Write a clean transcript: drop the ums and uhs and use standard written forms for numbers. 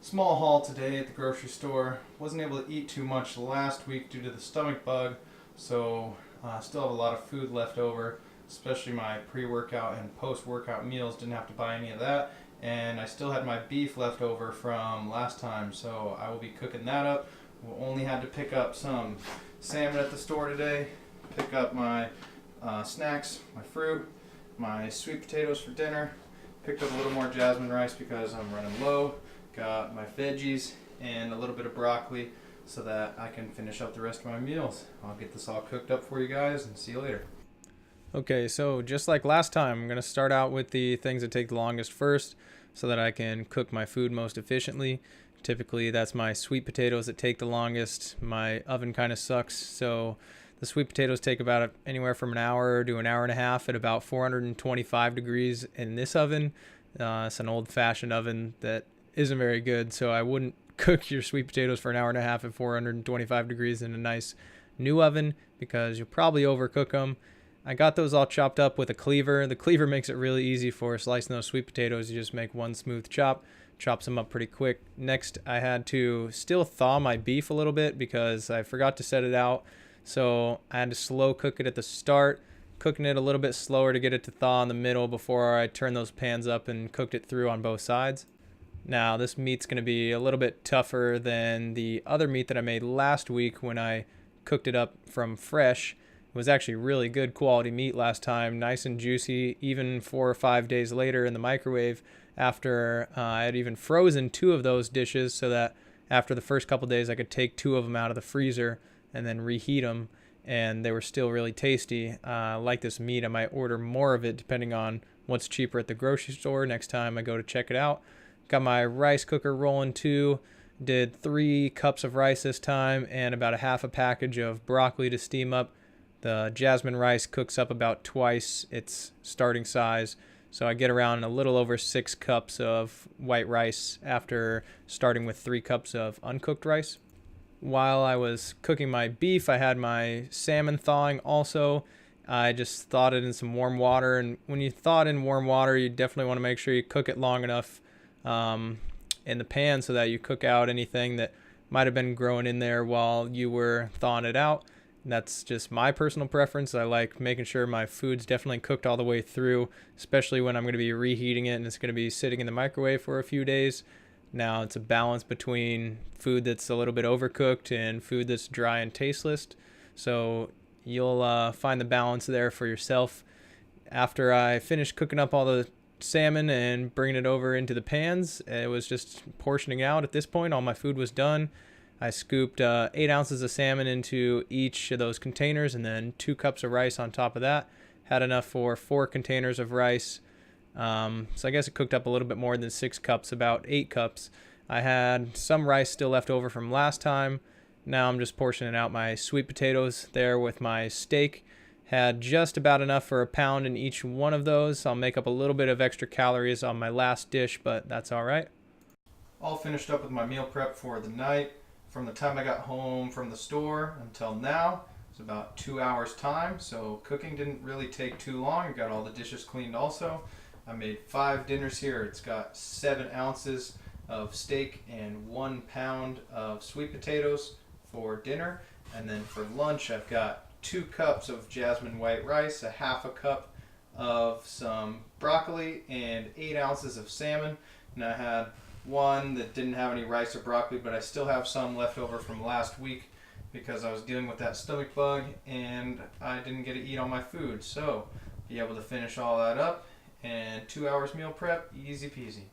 Small haul today at the grocery store. Wasn't able to eat too much last week due to the stomach bug, so I still have a lot of food left over, especially my pre-workout and post-workout meals. Didn't have to buy any of that, and I still had my beef left over from last time, so I will be cooking that up. We only had to pick up some salmon at the store today, pick up my snacks, my fruit, my sweet potatoes for dinner, picked up a little more jasmine rice because I'm running low, got my veggies and a little bit of broccoli so that I can finish up the rest of my meals. I'll get this all cooked up for you guys and see you later. Okay, so just like last time, I'm going to start out with the things that take the longest first so that I can cook my food most efficiently. Typically, that's my sweet potatoes that take the longest. My oven kind of sucks, so the sweet potatoes take about anywhere from an hour to an hour and a half at about 425 degrees in this oven. It's an old-fashioned oven that isn't very good, so I wouldn't cook your sweet potatoes for an hour and a half at 425 degrees in a nice new oven because you'll probably overcook them. I got those all chopped up with a cleaver. The cleaver makes it really easy for slicing those sweet potatoes. You just make one smooth chop, chops them up pretty quick. Next, I had to still thaw my beef a little bit because I forgot to set it out, so I had to slow cook it at the start, cooking it a little bit slower to get it to thaw in the middle before I turned those pans up and cooked it through on both sides. Now, this meat's going to be a little bit tougher than the other meat that I made last week when I cooked it up from fresh. It was actually really good quality meat last time, nice and juicy, even 4 or 5 days later in the microwave after I had even frozen 2 of those dishes so that after the first couple days I could take 2 of them out of the freezer and then reheat them, and they were still really tasty. I like this meat. I might order more of it depending on what's cheaper at the grocery store next time I go to check it out. Got my rice cooker rolling too. Did 3 cups of rice this time and about a half a package of broccoli to steam up. The jasmine rice cooks up about twice its starting size, so I get around a little over 6 cups of white rice after starting with 3 cups of uncooked rice. While I was cooking my beef, I had my salmon thawing also. I just thawed it in some warm water, and when you thaw it in warm water, you definitely want to make sure you cook it long enough in the pan so that you cook out anything that might have been growing in there while you were thawing it out. And that's just my personal preference. I like making sure my food's definitely cooked all the way through, especially when I'm going to be reheating it and it's going to be sitting in the microwave for a few days. Now, it's a balance between food that's a little bit overcooked and food that's dry and tasteless, so you'll find the balance there for yourself. After I finished cooking up all the salmon and bringing it over into the pans, it was just portioning out at this point. All my food was done. I scooped 8 ounces of salmon into each of those containers and then 2 cups of rice on top of that. Had enough for 4 containers of rice. So I guess it cooked up a little bit more than 6 cups, about 8 cups. I had some rice still left over from last time. Now I'm just portioning out my sweet potatoes there with my steak. Had just about enough for a pound in each one of those. I'll make up a little bit of extra calories on my last dish, but that's all right. All finished up with my meal prep for the night. From the time I got home from the store until now, it's about 2 hours time, so cooking didn't really take too long. I got all the dishes cleaned also. I made 5 dinners here. It's got 7 ounces of steak and 1 pound of sweet potatoes for dinner. And then for lunch, I've got 2 cups of jasmine white rice, a half a cup of some broccoli, and 8 ounces of salmon. And I had one that didn't have any rice or broccoli, but I still have some left over from last week because I was dealing with that stomach bug and I didn't get to eat all my food. So be able to finish all that up, and 2 hours meal prep, easy peasy.